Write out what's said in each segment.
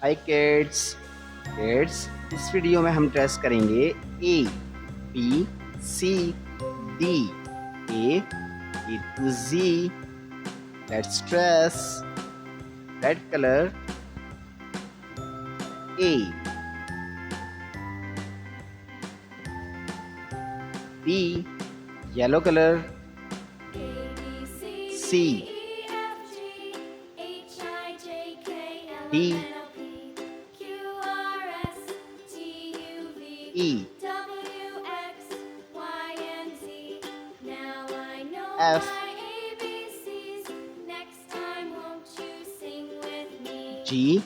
हाय kids. इस video में हम ट्रेस करेंगे A B C D A to G. Let's trace. Red colour A, B yellow colour C, D E F G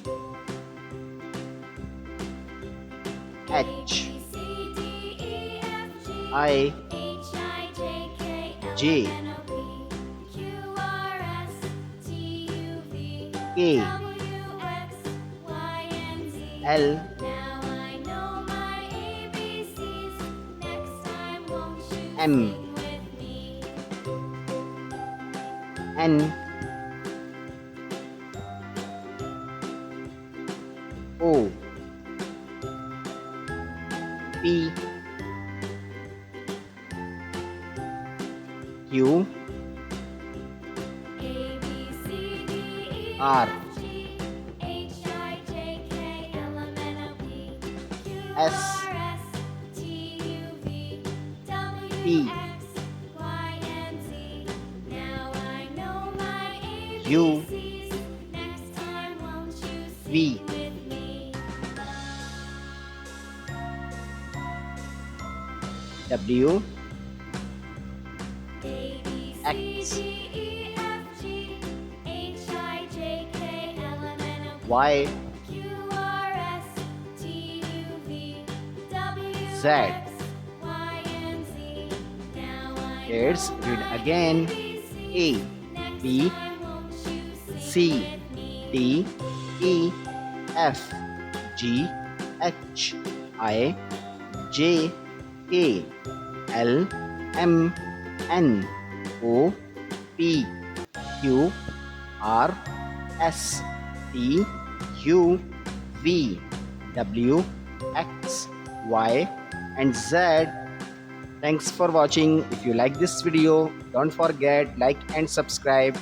H I J K L M N O P Q R S T U V W X Y Z. Let's read again. A B C D E F G H I J K L M N O P Q R S T U V W X Y and Z. Thanks for watching. If you like this video, don't forget like and subscribe.